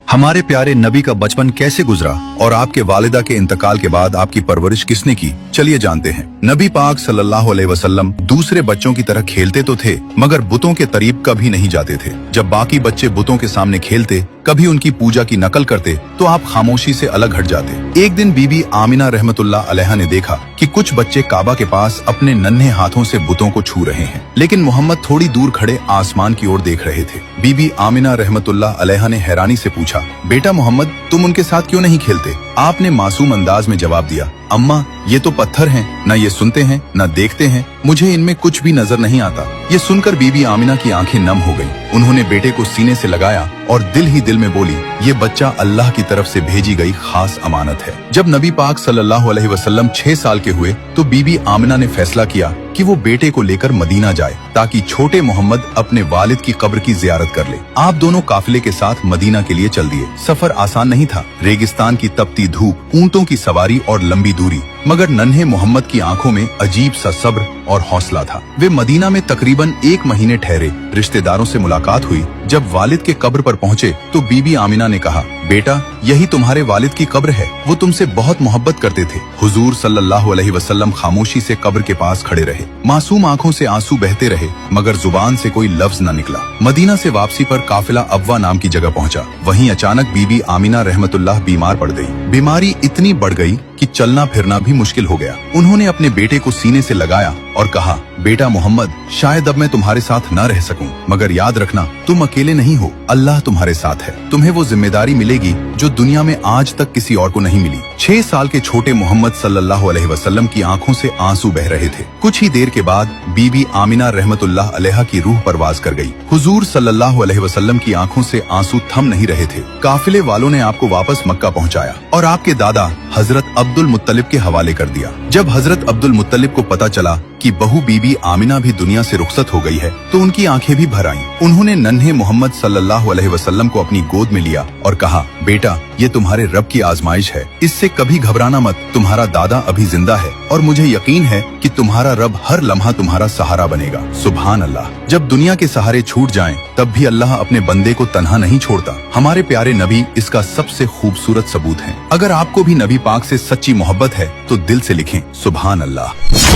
हमारे प्यारे नबी का बचपन कैसे गुजरा और आपके वालिदा के इंतकाल के बाद आपकी परवरिश किसने की, चलिए जानते हैं। नबी पाक सल्लल्लाहु अलैहि वसल्लम दूसरे बच्चों की तरह खेलते तो थे मगर बुतों के करीब कभी नहीं जाते थे। जब बाकी बच्चे बुतों के सामने खेलते, कभी उनकी पूजा की नकल करते तो आप खामोशी से अलग हट जाते। एक दिन बीबी आमिना रहमतुल्लाह अलैहा ने देखा कि कुछ बच्चे काबा के पास अपने नन्हे हाथों से बुतों को छू रहे हैं, लेकिन मोहम्मद थोड़ी दूर खड़े आसमान की ओर देख रहे थे। बीबी आमिना रहमतुल्लाह अलैहा ने हैरानी से पूछा, बेटा मोहम्मद, तुम उनके साथ क्यों नहीं खेलते? आपने मासूम अंदाज में जवाब दिया, अम्मा ये तो पत्थर हैं, न ये सुनते हैं न देखते हैं, मुझे इनमें कुछ भी नजर नहीं आता। ये सुनकर बीबी आमिना की आंखें नम हो गईं। उन्होंने बेटे को सीने से लगाया और दिल ही दिल में बोली, ये बच्चा अल्लाह की तरफ से भेजी गई खास अमानत है। जब नबी पाक सल्लल्लाहु अलैहि वसल्लम 6 साल के हुए तो बीबी आमिना ने फैसला किया कि वो बेटे को लेकर मदीना जाए ताकि छोटे मोहम्मद अपने वालिद की कब्र की जियारत कर ले। आप दोनों काफिले के साथ मदीना के लिए चल दिए। सफर आसान नहीं था, रेगिस्तान की तपती धूप, ऊंटों की सवारी और लंबी दूरी, मगर नन्हे मोहम्मद की आंखों में अजीब सा सब्र और हौसला था। वे मदीना में तकरीबन 1 महीने ठहरे। रिश्तेदारों से मुलाकात हुई। जब वालिद के कब्र पर पहुंचे तो बीबी आमिना ने कहा, बेटा यही तुम्हारे वालिद की कब्र है, वो तुमसे बहुत मोहब्बत करते थे। हुजूर सल्लल्लाहु अलैहि वसल्लम खामोशी से कब्र के पास खड़े रहे। मासूम आंखों से आंसू बहते रहे मगर जुबान से कोई लफ्ज न निकला। मदीना से वापसी पर काफिला अब्वा नाम की जगह पहुंचा। वहीं अचानक बीबी आमिना रहमतुल्लाह बीमार पड़ गई। बीमारी इतनी बढ़ गई कि चलना फिरना भी मुश्किल हो गया। उन्होंने अपने बेटे को सीने से लगाया और कहा, बेटा मोहम्मद, शायद अब मैं तुम्हारे साथ न रह सकूं, मगर याद रखना तुम अकेले नहीं हो, अल्लाह तुम्हारे साथ है। तुम्हें वो जिम्मेदारी मिलेगी जो दुनिया में आज तक किसी और को नहीं मिली। 6 साल के छोटे मोहम्मद सल्लल्लाहु अलैहि वसल्लम की आंखों से आंसू बह रहे थे। कुछ ही देर के बाद बीबी आमिना रहमतुल्लाह अलैहा की रूह परवाज कर गई। हुजूर सल्लल्लाहु अलैहि वसल्लम की आंखों से आंसू थम नहीं रहे थे। काफिले वालों ने आपको वापस मक्का पहुंचाया और आपके दादा हजरत अब्दुल मुत्तलिब के हवाले कर दिया। जब हजरत अब्दुल मुत्तलिब को पता चला कि बहू बीबी आमिना भी दुनिया से रुखसत हो गई है तो उनकी आंखें भी भर आईं। उन्होंने नन्हे मोहम्मद सल्लल्लाहु अलैहि वसल्लम को अपनी गोद में लिया और कहा, बेटा ये तुम्हारे रब की आजमाइश है, इससे कभी घबराना मत, तुम्हारा दादा अभी जिंदा है और मुझे यकीन है कि तुम्हारा रब हर लम्हा तुम्हारा सहारा बनेगा। सुभान अल्लाह। जब दुनिया के सहारे छूट जाएं तब भी अल्लाह अपने बंदे को तन्हा नहीं छोड़ता। हमारे प्यारे नबी इसका सबसे खूबसूरत सबूत हैं। अगर आपको भी नबी पाक से सच्ची मोहब्बत है तो दिल से लिखें, सुभान अल्लाह।